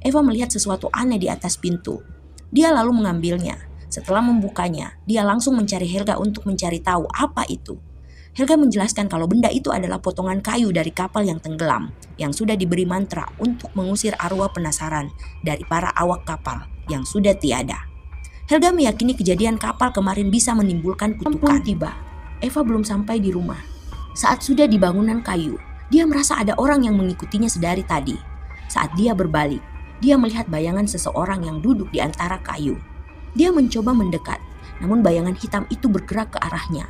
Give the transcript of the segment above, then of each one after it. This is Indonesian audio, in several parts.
Eva melihat sesuatu aneh di atas pintu. Dia lalu mengambilnya. Setelah membukanya, dia langsung mencari Helga untuk mencari tahu apa itu. Helga menjelaskan kalau benda itu adalah potongan kayu dari kapal yang tenggelam yang sudah diberi mantra untuk mengusir arwah penasaran dari para awak kapal yang sudah tiada. Helga meyakini kejadian kapal kemarin bisa menimbulkan kutukan. Tiba, Eva belum sampai di rumah. Saat sudah di bangunan kayu, dia merasa ada orang yang mengikutinya sedari tadi. Saat dia berbalik, dia melihat bayangan seseorang yang duduk di antara kayu. Dia mencoba mendekat, namun bayangan hitam itu bergerak ke arahnya.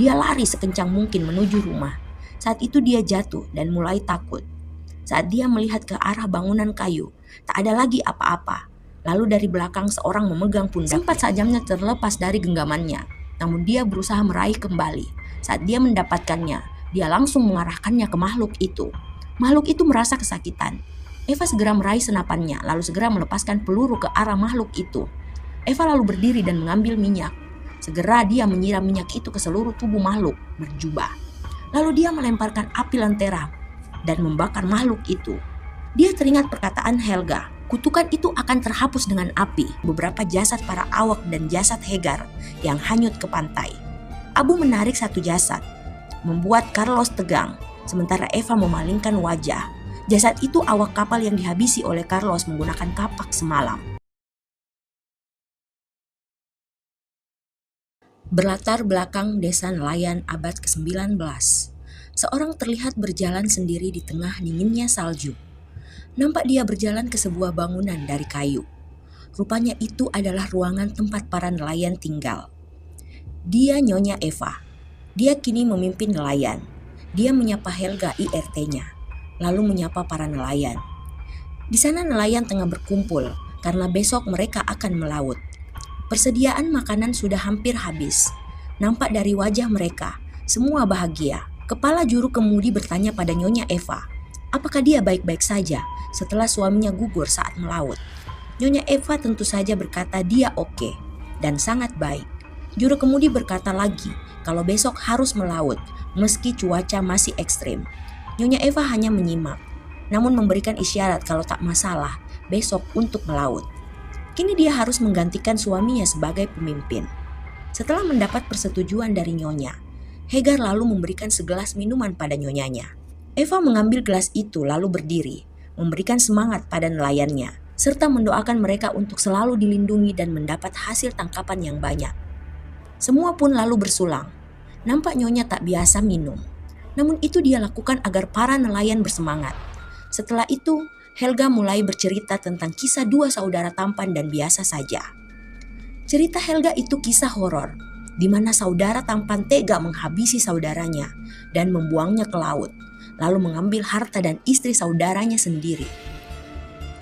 Dia lari sekencang mungkin menuju rumah. Saat itu dia jatuh dan mulai takut. Saat dia melihat ke arah bangunan kayu, tak ada lagi apa-apa. Lalu dari belakang seorang memegang pundaknya. Sempat sajamnya terlepas dari genggamannya, namun dia berusaha meraih kembali. Saat dia mendapatkannya, dia langsung mengarahkannya ke makhluk itu. Makhluk itu merasa kesakitan. Eva segera meraih senapannya, lalu segera melepaskan peluru ke arah makhluk itu. Eva lalu berdiri dan mengambil minyak. Segera dia menyiram minyak itu ke seluruh tubuh makhluk berjubah. Lalu dia melemparkan api lentera dan membakar makhluk itu. Dia teringat perkataan Helga. Kutukan itu akan terhapus dengan api. Beberapa jasad para awak dan jasad Hegar yang hanyut ke pantai. Abu menarik satu jasad, membuat Carlos tegang, sementara Eva memalingkan wajah. Jasad itu awak kapal yang dihabisi oleh Carlos menggunakan kapak semalam. Berlatar belakang desa nelayan abad ke-19. Seorang terlihat berjalan sendiri di tengah dinginnya salju. Nampak dia berjalan ke sebuah bangunan dari kayu. Rupanya itu adalah ruangan tempat para nelayan tinggal. Dia Nyonya Eva. Dia kini memimpin nelayan. Dia menyapa Helga IRT-nya, lalu menyapa para nelayan. Di sana nelayan tengah berkumpul karena besok mereka akan melaut. Persediaan makanan sudah hampir habis. Nampak dari wajah mereka, semua bahagia. Kepala juru kemudi bertanya pada Nyonya Eva, apakah dia baik-baik saja setelah suaminya gugur saat melaut. Nyonya Eva tentu saja berkata dia oke dan sangat baik. Juru kemudi berkata lagi kalau besok harus melaut meski cuaca masih ekstrim. Nyonya Eva hanya menyimak, namun memberikan isyarat kalau tak masalah besok untuk melaut. Kini dia harus menggantikan suaminya sebagai pemimpin. Setelah mendapat persetujuan dari Nyonya, Hegar lalu memberikan segelas minuman pada Nyonyanya. Eva mengambil gelas itu lalu berdiri, memberikan semangat pada nelayannya, serta mendoakan mereka untuk selalu dilindungi dan mendapat hasil tangkapan yang banyak. Semua pun lalu bersulang. Nampak Nyonya tak biasa minum, namun itu dia lakukan agar para nelayan bersemangat. Setelah itu, Helga mulai bercerita tentang kisah dua saudara tampan dan biasa saja. Cerita Helga itu kisah horor, di mana saudara tampan tega menghabisi saudaranya dan membuangnya ke laut, lalu mengambil harta dan istri saudaranya sendiri.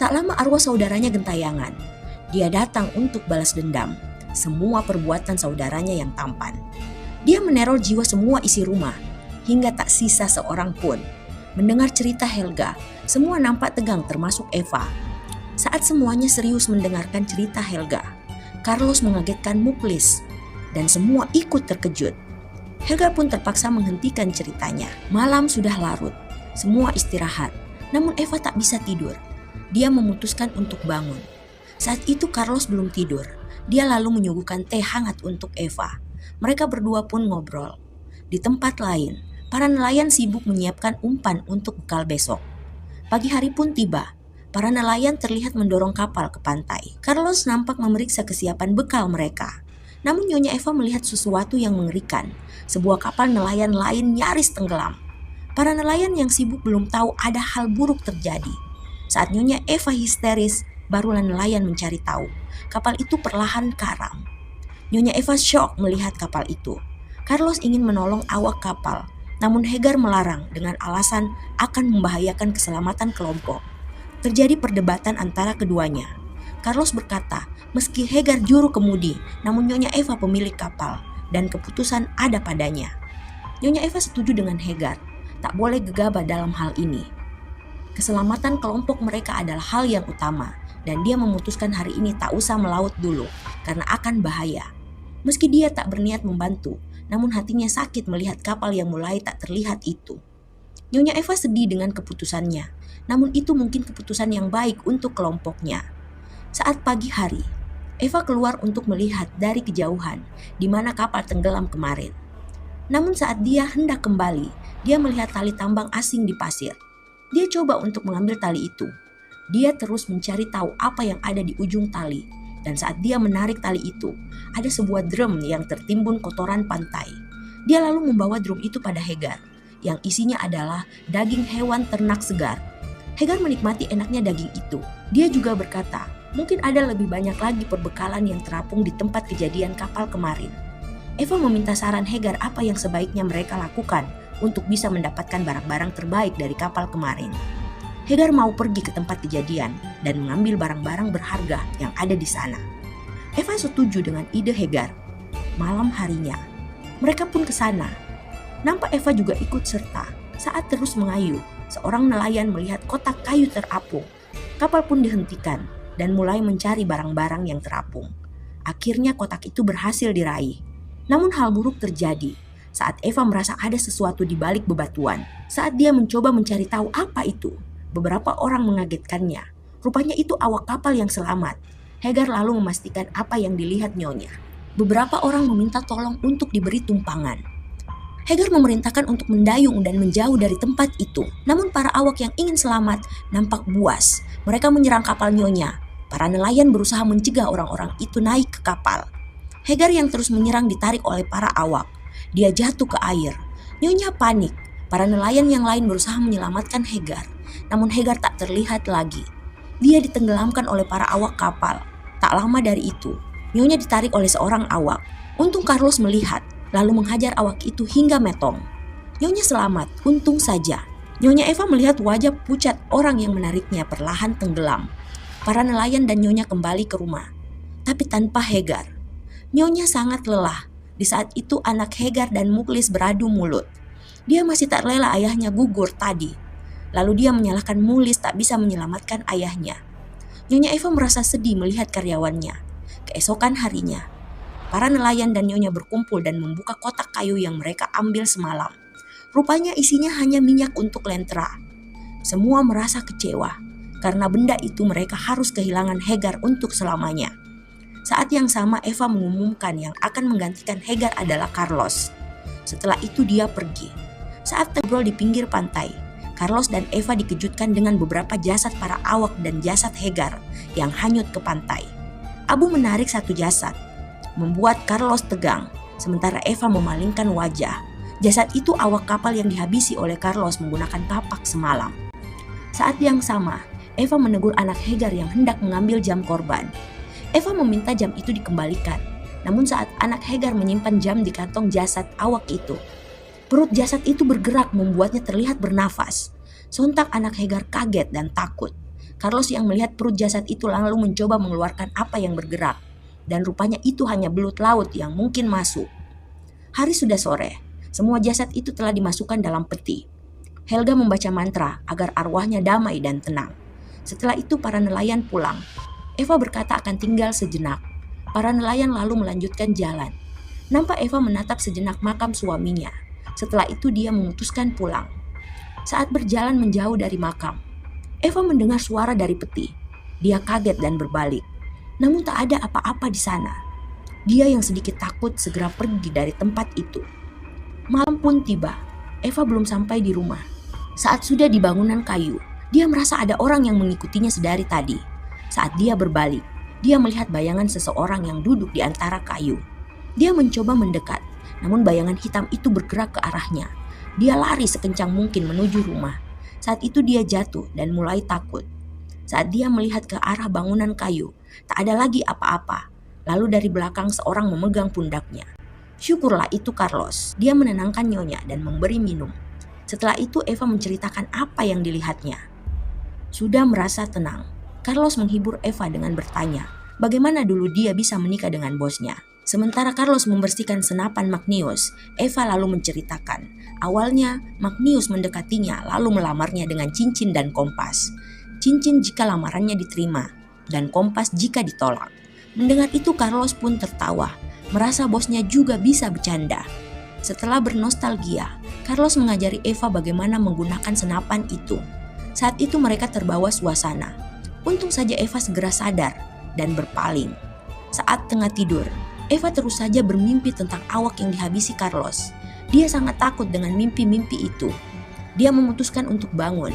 Tak lama arwah saudaranya gentayangan. Dia datang untuk balas dendam semua perbuatan saudaranya yang tampan. Dia meneror jiwa semua isi rumah, hingga tak sisa seorang pun. Mendengar cerita Helga, semua nampak tegang termasuk Eva. Saat semuanya serius mendengarkan cerita Helga, Carlos mengagetkan Muklis, dan semua ikut terkejut. Helga pun terpaksa menghentikan ceritanya. Malam sudah larut, semua istirahat, namun Eva tak bisa tidur. Dia memutuskan untuk bangun. Saat itu Carlos belum tidur. Dia lalu menyuguhkan teh hangat untuk Eva. Mereka berdua pun ngobrol. Di tempat lain, para nelayan sibuk menyiapkan umpan untuk bekal besok. Pagi hari pun tiba. Para nelayan terlihat mendorong kapal ke pantai. Carlos nampak memeriksa kesiapan bekal mereka. Namun Nyonya Eva melihat sesuatu yang mengerikan. Sebuah kapal nelayan lain nyaris tenggelam. Para nelayan yang sibuk belum tahu ada hal buruk terjadi. Saat Nyonya Eva histeris, barulah nelayan mencari tahu. Kapal itu perlahan karam. Nyonya Eva syok melihat kapal itu. Carlos ingin menolong awak kapal, namun Hegar melarang dengan alasan akan membahayakan keselamatan kelompok. Terjadi perdebatan antara keduanya. Carlos berkata, meski Hegar juru kemudi, namun Nyonya Eva pemilik kapal, dan keputusan ada padanya. Nyonya Eva setuju dengan Hegar, tak boleh gegabah dalam hal ini. Keselamatan kelompok mereka adalah hal yang utama, dan dia memutuskan hari ini tak usah melaut dulu, karena akan bahaya. Meski dia tak berniat membantu, namun hatinya sakit melihat kapal yang mulai tak terlihat itu. Nyonya Eva sedih dengan keputusannya. namun itu mungkin keputusan yang baik untuk kelompoknya. Saat pagi hari, Eva keluar untuk melihat dari kejauhan di mana kapal tenggelam kemarin. Namun saat dia hendak kembali, dia melihat tali tambang asing di pasir. Dia coba untuk mengambil tali itu. Dia terus mencari tahu apa yang ada di ujung tali. Dan saat dia menarik tali itu, ada sebuah drum yang tertimbun kotoran pantai. Dia lalu membawa drum itu pada Hagar, yang isinya adalah daging hewan ternak segar. Hagar menikmati enaknya daging itu. Dia juga berkata, mungkin ada lebih banyak lagi perbekalan yang terapung di tempat kejadian kapal kemarin. Eva meminta saran Hagar apa yang sebaiknya mereka lakukan untuk bisa mendapatkan barang-barang terbaik dari kapal kemarin. Hagar mau pergi ke tempat kejadian dan mengambil barang-barang berharga yang ada di sana. Eva setuju dengan ide Hagar. Malam harinya, mereka pun ke sana. Nampak Eva juga ikut serta. Saat terus mengayuh, seorang nelayan melihat kotak kayu terapung. Kapal pun dihentikan dan mulai mencari barang-barang yang terapung. Akhirnya kotak itu berhasil diraih. Namun hal buruk terjadi saat Eva merasa ada sesuatu di balik bebatuan. Saat dia mencoba mencari tahu apa itu, beberapa orang mengagetkannya. Rupanya itu awak kapal yang selamat. Hagar lalu memastikan apa yang dilihat nyonya. Beberapa orang meminta tolong untuk diberi tumpangan. Hagar memerintahkan untuk mendayung dan menjauh dari tempat itu. Namun para awak yang ingin selamat nampak buas. Mereka menyerang kapal nyonya. Para nelayan berusaha mencegah orang-orang itu naik ke kapal. Hagar yang terus menyerang ditarik oleh para awak. Dia jatuh ke air. Nyonya panik. Para nelayan yang lain berusaha menyelamatkan Hagar. Namun Hagar tak terlihat lagi. Dia ditenggelamkan oleh para awak kapal. Tak lama dari itu, Nyonya ditarik oleh seorang awak. Untung Carlos melihat, lalu menghajar awak itu hingga metong. Nyonya selamat, untung saja. Nyonya Eva melihat wajah pucat orang yang menariknya perlahan tenggelam. Para nelayan dan Nyonya kembali ke rumah, tapi tanpa Hagar. Nyonya sangat lelah. Di saat itu anak Hagar dan Muklis beradu mulut. Dia masih tak rela ayahnya gugur tadi. Lalu dia menyalahkan Muklis tak bisa menyelamatkan ayahnya. Nyonya Eva merasa sedih melihat karyawannya. Keesokan harinya, para nelayan dan Nyonya berkumpul dan membuka kotak kayu yang mereka ambil semalam. Rupanya isinya hanya minyak untuk lentera. Semua merasa kecewa karena benda itu mereka harus kehilangan Hagar untuk selamanya. Saat yang sama Eva mengumumkan yang akan menggantikan Hagar adalah Carlos. Setelah itu dia pergi. Saat ngobrol di pinggir pantai, Carlos dan Eva dikejutkan dengan beberapa jasad para awak dan jasad Hagar yang hanyut ke pantai. Abu menarik satu jasad, membuat Carlos tegang, sementara Eva memalingkan wajah. Jasad itu awak kapal yang dihabisi oleh Carlos menggunakan kapak semalam. Saat yang sama, Eva menegur anak Hagar yang hendak mengambil jam korban. Eva meminta jam itu dikembalikan. Namun saat anak Hagar menyimpan jam di kantong jasad awak itu, perut jasad itu bergerak membuatnya terlihat bernafas. Sontak anak Hagar kaget dan takut. Carlos yang melihat perut jasad itu lalu mencoba mengeluarkan apa yang bergerak. Dan rupanya itu hanya belut laut yang mungkin masuk. Hari sudah sore. Semua jasad itu telah dimasukkan dalam peti. Helga membaca mantra agar arwahnya damai dan tenang. Setelah itu para nelayan pulang. Eva berkata akan tinggal sejenak. Para nelayan lalu melanjutkan jalan. Nampak Eva menatap sejenak makam suaminya. Setelah itu dia memutuskan pulang. Saat berjalan menjauh dari makam, Eva mendengar suara dari peti. Dia kaget dan berbalik. Namun tak ada apa-apa di sana. Dia yang sedikit takut segera pergi dari tempat itu. Malam pun tiba. Eva belum sampai di rumah. Saat sudah di bangunan kayu, dia merasa ada orang yang mengikutinya sedari tadi. Saat dia berbalik, dia melihat bayangan seseorang yang duduk di antara kayu. Dia mencoba mendekat, namun bayangan hitam itu bergerak ke arahnya. Dia lari sekencang mungkin menuju rumah. Saat itu dia jatuh dan mulai takut. Saat dia melihat ke arah bangunan kayu, tak ada lagi apa-apa. Lalu dari belakang seorang memegang pundaknya. Syukurlah itu Carlos. Dia menenangkan Nyonya dan memberi minum. Setelah itu Eva menceritakan apa yang dilihatnya. Sudah merasa tenang, Carlos menghibur Eva dengan bertanya, bagaimana dulu dia bisa menikah dengan bosnya. Sementara Carlos membersihkan senapan Magnius, Eva lalu menceritakan. Awalnya, Magnius mendekatinya lalu melamarnya dengan cincin dan kompas. Cincin jika lamarannya diterima, dan kompas jika ditolak. Mendengar itu Carlos pun tertawa, merasa bosnya juga bisa bercanda. Setelah bernostalgia, Carlos mengajari Eva bagaimana menggunakan senapan itu. Saat itu mereka terbawa suasana. Untung saja Eva segera sadar dan berpaling. Saat tengah tidur, Eva terus saja bermimpi tentang awak yang dihabisi Carlos. Dia sangat takut dengan mimpi-mimpi itu. Dia memutuskan untuk bangun.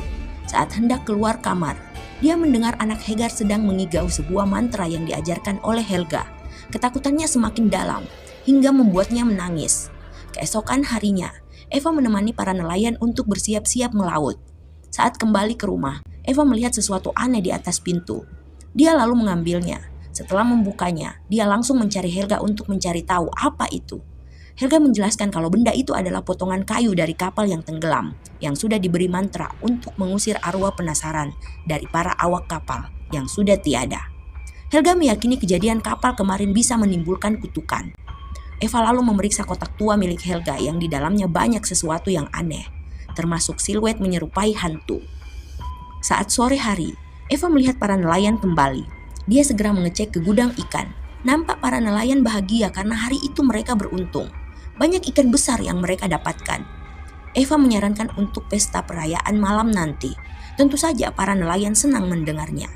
Saat hendak keluar kamar, dia mendengar anak Hegar sedang mengigau sebuah mantra yang diajarkan oleh Helga. Ketakutannya semakin dalam, hingga membuatnya menangis. Keesokan harinya, Eva menemani para nelayan untuk bersiap-siap melaut. Saat kembali ke rumah, Eva melihat sesuatu aneh di atas pintu. Dia lalu mengambilnya. Setelah membukanya, dia langsung mencari Helga untuk mencari tahu apa itu. Helga menjelaskan kalau benda itu adalah potongan kayu dari kapal yang tenggelam, yang sudah diberi mantra untuk mengusir arwah penasaran dari para awak kapal yang sudah tiada. Helga meyakini kejadian kapal kemarin bisa menimbulkan kutukan. Eva lalu memeriksa kotak tua milik Helga yang di dalamnya banyak sesuatu yang aneh, termasuk siluet menyerupai hantu. Saat sore hari, Eva melihat para nelayan kembali. Dia segera mengecek ke gudang ikan. Nampak para nelayan bahagia karena hari itu mereka beruntung. Banyak ikan besar yang mereka dapatkan. Eva menyarankan untuk pesta perayaan malam nanti. Tentu saja para nelayan senang mendengarnya.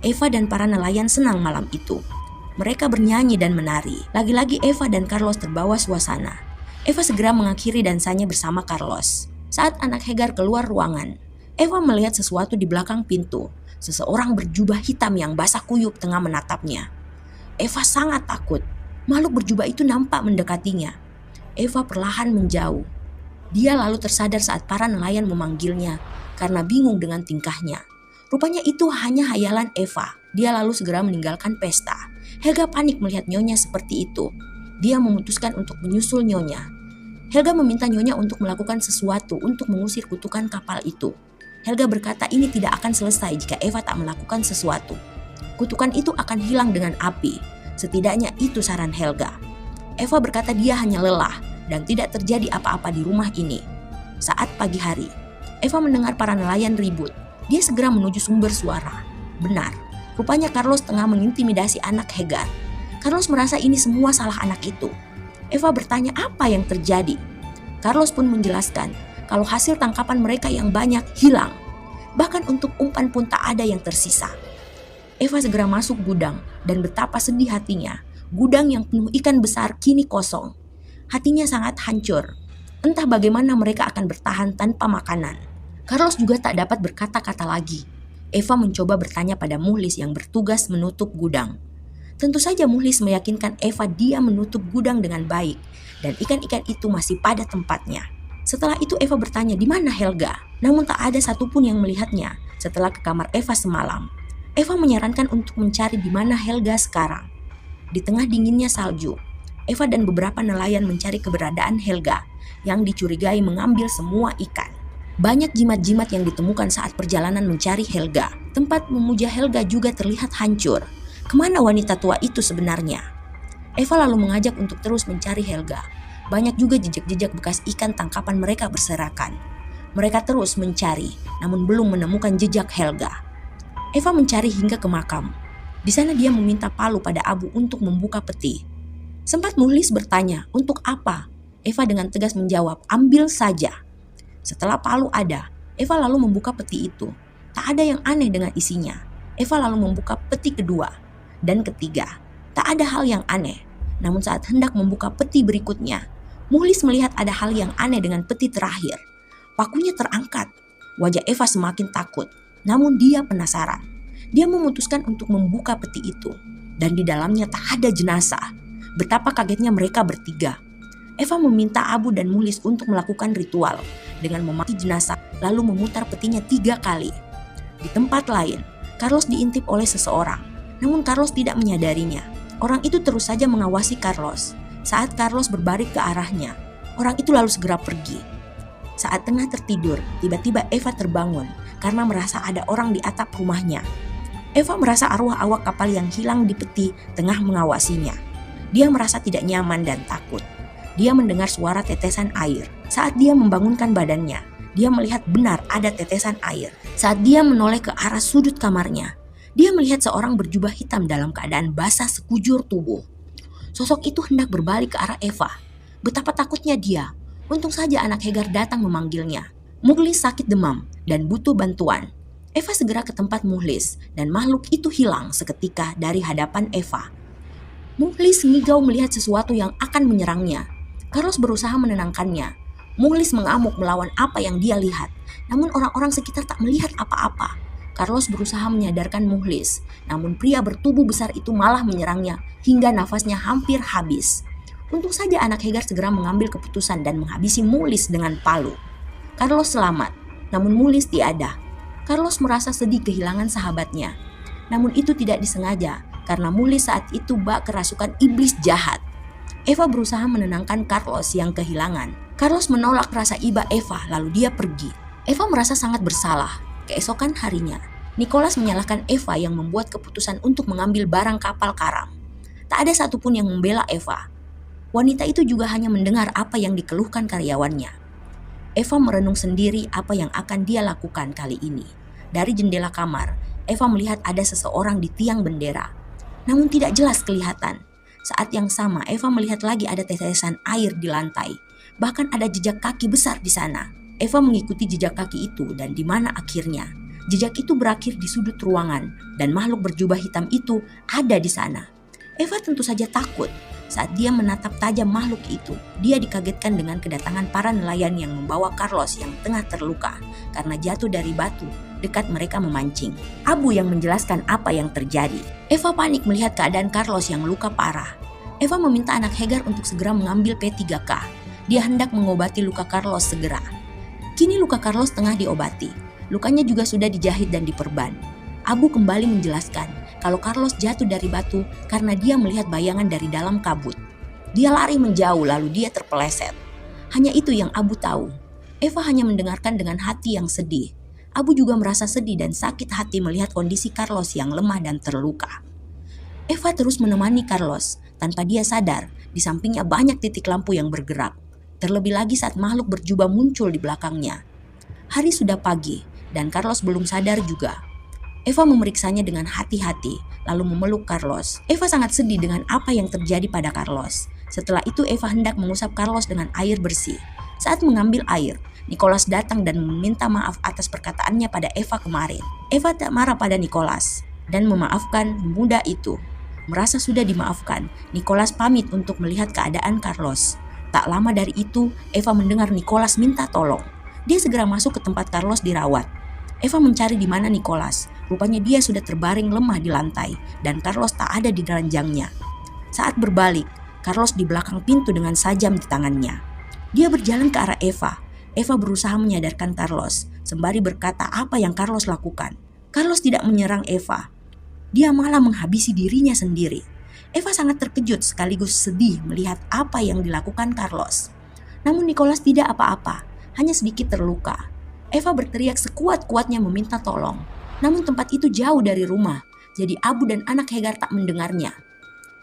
Eva dan para nelayan senang malam itu. Mereka bernyanyi dan menari. Lagi-lagi Eva dan Carlos terbawa suasana. Eva segera mengakhiri dansanya bersama Carlos. Saat anak Hegar keluar ruangan, Eva melihat sesuatu di belakang pintu. Seseorang berjubah hitam yang basah kuyup tengah menatapnya. Eva sangat takut. Makhluk berjubah itu nampak mendekatinya. Eva perlahan menjauh. Dia lalu tersadar saat para nelayan memanggilnya karena bingung dengan tingkahnya. Rupanya itu hanya hayalan Eva. Dia lalu segera meninggalkan pesta. Helga panik melihat Nyonya seperti itu. Dia memutuskan untuk menyusul Nyonya. Helga meminta Nyonya untuk melakukan sesuatu untuk mengusir kutukan kapal itu. Helga berkata ini tidak akan selesai jika Eva tak melakukan sesuatu. Kutukan itu akan hilang dengan api. Setidaknya itu saran Helga. Eva berkata dia hanya lelah dan tidak terjadi apa-apa di rumah ini. Saat pagi hari, Eva mendengar para nelayan ribut. Dia segera menuju sumber suara. Benar, rupanya Carlos tengah mengintimidasi anak Hegar. Carlos merasa ini semua salah anak itu. Eva bertanya apa yang terjadi. Carlos pun menjelaskan kalau hasil tangkapan mereka yang banyak hilang. Bahkan untuk umpan pun tak ada yang tersisa. Eva segera masuk gudang dan betapa sedih hatinya. Gudang yang penuh ikan besar kini kosong. Hatinya sangat hancur. Entah bagaimana mereka akan bertahan tanpa makanan. Carlos juga tak dapat berkata-kata lagi. Eva mencoba bertanya pada Muhlis yang bertugas menutup gudang. Tentu saja Muhlis meyakinkan Eva dia menutup gudang dengan baik dan ikan-ikan itu masih pada tempatnya. Setelah itu Eva bertanya di mana Helga, namun tak ada satupun yang melihatnya setelah ke kamar Eva semalam. Eva menyarankan untuk mencari di mana Helga sekarang. Di tengah dinginnya salju, Eva dan beberapa nelayan mencari keberadaan Helga yang dicurigai mengambil semua ikan. Banyak jimat-jimat yang ditemukan saat perjalanan mencari Helga. Tempat memuja Helga juga terlihat hancur. Kemana wanita tua itu sebenarnya? Eva lalu mengajak untuk terus mencari Helga. Banyak juga jejak-jejak bekas ikan tangkapan mereka berserakan. Mereka terus mencari, namun belum menemukan jejak Helga. Eva mencari hingga ke makam. Di sana dia meminta palu pada Abu untuk membuka peti. Sempat Muhlis bertanya, untuk apa? Eva dengan tegas menjawab, ambil saja. Setelah palu ada, Eva lalu membuka peti itu. Tak ada yang aneh dengan isinya. Eva lalu membuka peti kedua dan ketiga. Tak ada hal yang aneh. Namun saat hendak membuka peti berikutnya, Muhlis melihat ada hal yang aneh dengan peti terakhir. Pakunya terangkat. Wajah Eva semakin takut. Namun dia penasaran. Dia memutuskan untuk membuka peti itu. Dan di dalamnya tak ada jenazah. Betapa kagetnya mereka bertiga. Eva meminta Abu dan Muhlis untuk melakukan ritual dengan memaki jenazah lalu memutar petinya 3 kali. Di tempat lain, Carlos diintip oleh seseorang. Namun Carlos tidak menyadarinya. Orang itu terus saja mengawasi Carlos. Saat Carlos berbalik ke arahnya, orang itu lalu segera pergi. Saat tengah tertidur, tiba-tiba Eva terbangun karena merasa ada orang di atap rumahnya. Eva merasa arwah awak kapal yang hilang di peti tengah mengawasinya. Dia merasa tidak nyaman dan takut. Dia mendengar suara tetesan air. Saat dia membangunkan badannya, dia melihat benar ada tetesan air. Saat dia menoleh ke arah sudut kamarnya, dia melihat seorang berjubah hitam dalam keadaan basah sekujur tubuh. Sosok itu hendak berbalik ke arah Eva. Betapa takutnya dia. Untung saja anak Hegar datang memanggilnya. Mukhlis sakit demam dan butuh bantuan. Eva segera ke tempat Mukhlis dan makhluk itu hilang seketika dari hadapan Eva. Mukhlis ngigau melihat sesuatu yang akan menyerangnya. Carlos berusaha menenangkannya. Mukhlis mengamuk melawan apa yang dia lihat, namun orang-orang sekitar tak melihat apa-apa. Carlos berusaha menyadarkan Mukhlis, namun pria bertubuh besar itu malah menyerangnya hingga nafasnya hampir habis. Untung saja anak Hegar segera mengambil keputusan dan menghabisi Mukhlis dengan palu. Carlos selamat, namun Mukhlis tiada. Carlos merasa sedih kehilangan sahabatnya. Namun itu tidak disengaja karena Mukhlis saat itu bak kerasukan iblis jahat. Eva berusaha menenangkan Carlos yang kehilangan. Carlos menolak rasa iba Eva lalu dia pergi. Eva merasa sangat bersalah. Keesokan harinya, Nicholas menyalahkan Eva yang membuat keputusan untuk mengambil barang kapal karam. Tak ada satupun yang membela Eva. Wanita itu juga hanya mendengar apa yang dikeluhkan karyawannya. Eva merenung sendiri apa yang akan dia lakukan kali ini. Dari jendela kamar, Eva melihat ada seseorang di tiang bendera. Namun tidak jelas kelihatan. Saat yang sama, Eva melihat lagi ada tetesan air di lantai. Bahkan ada jejak kaki besar di sana. Eva mengikuti jejak kaki itu dan di mana akhirnya jejak itu berakhir di sudut ruangan dan makhluk berjubah hitam itu ada di sana. Eva tentu saja takut. Saat dia menatap tajam makhluk itu, dia dikagetkan dengan kedatangan para nelayan yang membawa Carlos yang tengah terluka karena jatuh dari batu dekat mereka memancing. Abu yang menjelaskan apa yang terjadi. Eva panik melihat keadaan Carlos yang luka parah. Eva meminta anak Hegar untuk segera mengambil P3K. Dia hendak mengobati luka Carlos segera. Kini luka Carlos tengah diobati. Lukanya juga sudah dijahit dan diperban. Abu kembali menjelaskan kalau Carlos jatuh dari batu karena dia melihat bayangan dari dalam kabut. Dia lari menjauh lalu dia terpeleset. Hanya itu yang Abu tahu. Eva hanya mendengarkan dengan hati yang sedih. Abu juga merasa sedih dan sakit hati melihat kondisi Carlos yang lemah dan terluka. Eva terus menemani Carlos. Tanpa dia sadar, di sampingnya banyak titik lampu yang bergerak. Terlebih lagi saat makhluk berjubah muncul di belakangnya. Hari sudah pagi dan Carlos belum sadar juga. Eva memeriksanya dengan hati-hati lalu memeluk Carlos. Eva sangat sedih dengan apa yang terjadi pada Carlos. Setelah itu Eva hendak mengusap Carlos dengan air bersih. Saat mengambil air, Nicholas datang dan meminta maaf atas perkataannya pada Eva kemarin. Eva tak marah pada Nicholas dan memaafkan pemuda itu. Merasa sudah dimaafkan, Nicholas pamit untuk melihat keadaan Carlos. Tak lama dari itu, Eva mendengar Nicholas minta tolong. Dia segera masuk ke tempat Carlos dirawat. Eva mencari di mana Nicholas. Rupanya dia sudah terbaring lemah di lantai dan Carlos tak ada di ranjangnya. Saat berbalik, Carlos di belakang pintu dengan sajam di tangannya. Dia berjalan ke arah Eva. Eva berusaha menyadarkan Carlos, sembari berkata apa yang Carlos lakukan. Carlos tidak menyerang Eva. Dia malah menghabisi dirinya sendiri. Eva sangat terkejut sekaligus sedih melihat apa yang dilakukan Carlos. Namun Nicholas tidak apa-apa, hanya sedikit terluka. Eva berteriak sekuat-kuatnya meminta tolong. Namun tempat itu jauh dari rumah, jadi Abu dan anak Hegar tak mendengarnya.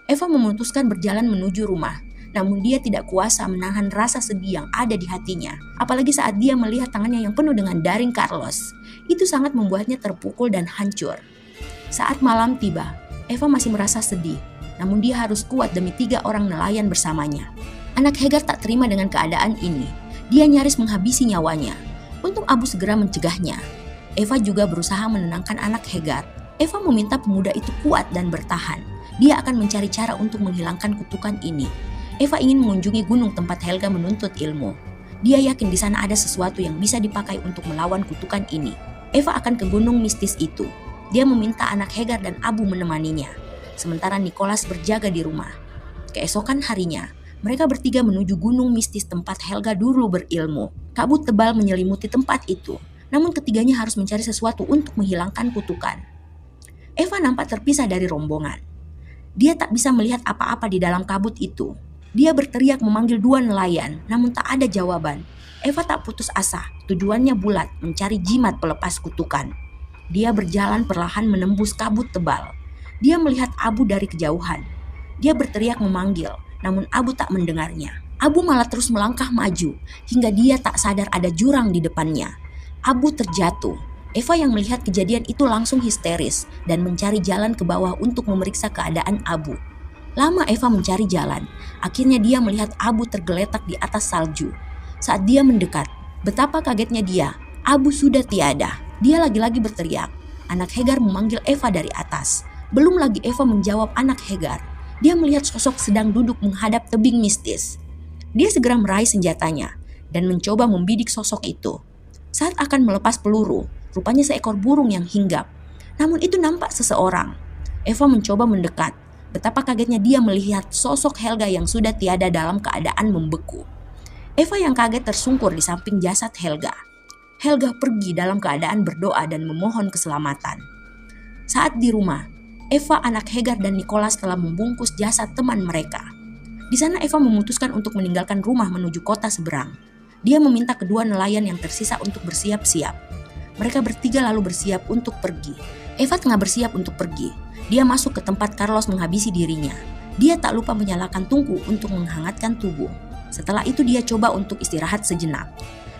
Eva memutuskan berjalan menuju rumah, namun dia tidak kuasa menahan rasa sedih yang ada di hatinya. Apalagi saat dia melihat tangannya yang penuh dengan daring Carlos. Itu sangat membuatnya terpukul dan hancur. Saat malam tiba, Eva masih merasa sedih. Namun dia harus kuat demi 3 orang nelayan bersamanya. Anak Hegar tak terima dengan keadaan ini. Dia nyaris menghabisi nyawanya. Untung Abu segera mencegahnya. Eva juga berusaha menenangkan anak Hegar. Eva meminta pemuda itu kuat dan bertahan. Dia akan mencari cara untuk menghilangkan kutukan ini. Eva ingin mengunjungi gunung tempat Helga menuntut ilmu. Dia yakin di sana ada sesuatu yang bisa dipakai untuk melawan kutukan ini. Eva akan ke gunung mistis itu. Dia meminta anak Hegar dan Abu menemaninya. Sementara Nicholas berjaga di rumah. Keesokan harinya, mereka bertiga menuju gunung mistis tempat Helga dulu berilmu. Kabut tebal menyelimuti tempat itu, namun ketiganya harus mencari sesuatu untuk menghilangkan kutukan. Eva nampak terpisah dari rombongan. Dia tak bisa melihat apa-apa di dalam kabut itu. Dia berteriak memanggil 2 nelayan, namun tak ada jawaban. Eva tak putus asa, tujuannya bulat, mencari jimat pelepas kutukan. Dia berjalan perlahan menembus kabut tebal. Dia melihat Abu dari kejauhan. Dia berteriak memanggil, namun Abu tak mendengarnya. Abu malah terus melangkah maju, hingga dia tak sadar ada jurang di depannya. Abu terjatuh. Eva yang melihat kejadian itu langsung histeris dan mencari jalan ke bawah untuk memeriksa keadaan Abu. Lama Eva mencari jalan. Akhirnya dia melihat Abu tergeletak di atas salju. Saat dia mendekat, Betapa kagetnya dia, Abu sudah tiada. Dia lagi-lagi berteriak. Anak Hagar memanggil Eva dari atas. Belum lagi Eva menjawab anak Hagar. Dia melihat sosok sedang duduk menghadap tebing mistis. Dia segera meraih senjatanya dan mencoba membidik sosok itu. Saat akan melepas peluru, rupanya seekor burung yang hinggap. Namun itu nampak seseorang. Eva mencoba mendekat. Betapa kagetnya dia melihat sosok Helga yang sudah tiada dalam keadaan membeku. Eva yang kaget tersungkur di samping jasad Helga. Helga pergi dalam keadaan berdoa dan memohon keselamatan. Saat di rumah, Eva, anak Hagar dan Nikolas telah membungkus jasad teman mereka. Di sana Eva memutuskan untuk meninggalkan rumah menuju kota seberang. Dia meminta kedua nelayan yang tersisa untuk bersiap-siap. Mereka bertiga lalu bersiap untuk pergi. Eva tengah bersiap untuk pergi. Dia masuk ke tempat Carlos menghabisi dirinya. Dia tak lupa menyalakan tungku untuk menghangatkan tubuh. Setelah itu dia coba untuk istirahat sejenak.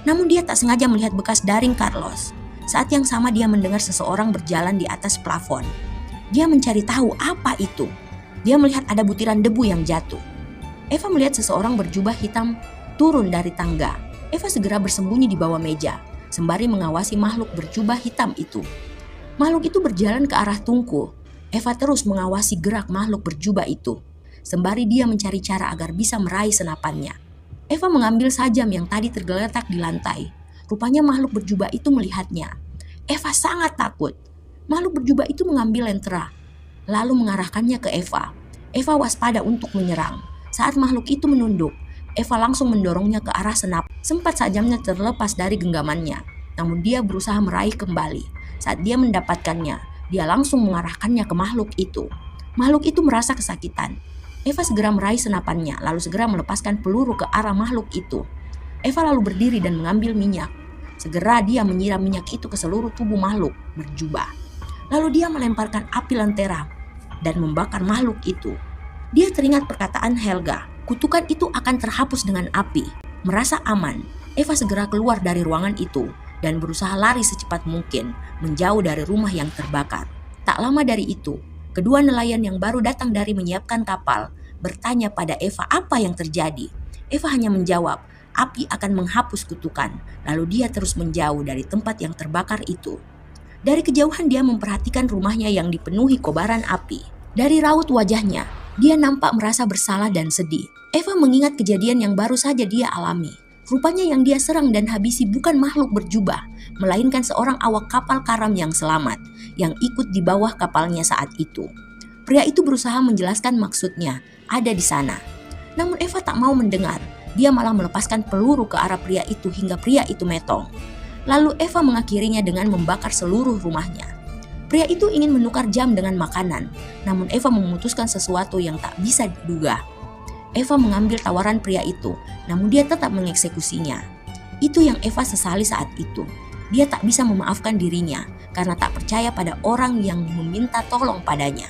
Namun dia tak sengaja melihat bekas daring Carlos. Saat yang sama dia mendengar seseorang berjalan di atas plafon. Dia mencari tahu apa itu. Dia melihat ada butiran debu yang jatuh. Eva melihat seseorang berjubah hitam turun dari tangga. Eva segera bersembunyi di bawah meja, sembari mengawasi makhluk berjubah hitam itu. Makhluk itu berjalan ke arah tungku. Eva terus mengawasi gerak makhluk berjubah itu, sembari dia mencari cara agar bisa meraih senapannya. Eva mengambil sajam yang tadi tergeletak di lantai. Rupanya makhluk berjubah itu melihatnya. Eva sangat takut. Makhluk berjubah itu mengambil lentera, lalu mengarahkannya ke Eva. Eva waspada untuk menyerang. Saat makhluk itu menunduk, Eva langsung mendorongnya ke arah senap. Sempat sajamnya terlepas dari genggamannya, namun dia berusaha meraih kembali. Saat dia mendapatkannya, dia langsung mengarahkannya ke makhluk itu. Makhluk itu merasa kesakitan. Eva segera meraih senapannya, lalu segera melepaskan peluru ke arah makhluk itu. Eva lalu berdiri dan mengambil minyak. Segera dia menyiram minyak itu ke seluruh tubuh makhluk berjubah. Lalu dia melemparkan api lentera dan membakar makhluk itu. Dia teringat perkataan Helga, kutukan itu akan terhapus dengan api. Merasa aman, Eva segera keluar dari ruangan itu dan berusaha lari secepat mungkin menjauh dari rumah yang terbakar. Tak lama dari itu, kedua nelayan yang baru datang dari menyiapkan kapal bertanya pada Eva apa yang terjadi. Eva hanya menjawab, api akan menghapus kutukan. Lalu dia terus menjauh dari tempat yang terbakar itu. Dari kejauhan dia memperhatikan rumahnya yang dipenuhi kobaran api. Dari raut wajahnya, dia nampak merasa bersalah dan sedih. Eva mengingat kejadian yang baru saja dia alami. Rupanya yang dia serang dan habisi bukan makhluk berjubah, melainkan seorang awak kapal karam yang selamat, yang ikut di bawah kapalnya saat itu. Pria itu berusaha menjelaskan maksudnya, ada di sana. Namun Eva tak mau mendengar. Dia malah melepaskan peluru ke arah pria itu hingga pria itu metong. Lalu Eva mengakhirinya dengan membakar seluruh rumahnya. Pria itu ingin menukar jam dengan makanan, namun Eva memutuskan sesuatu yang tak bisa diduga. Eva mengambil tawaran pria itu, namun dia tetap mengeksekusinya. Itu yang Eva sesali saat itu. Dia tak bisa memaafkan dirinya karena tak percaya pada orang yang meminta tolong padanya.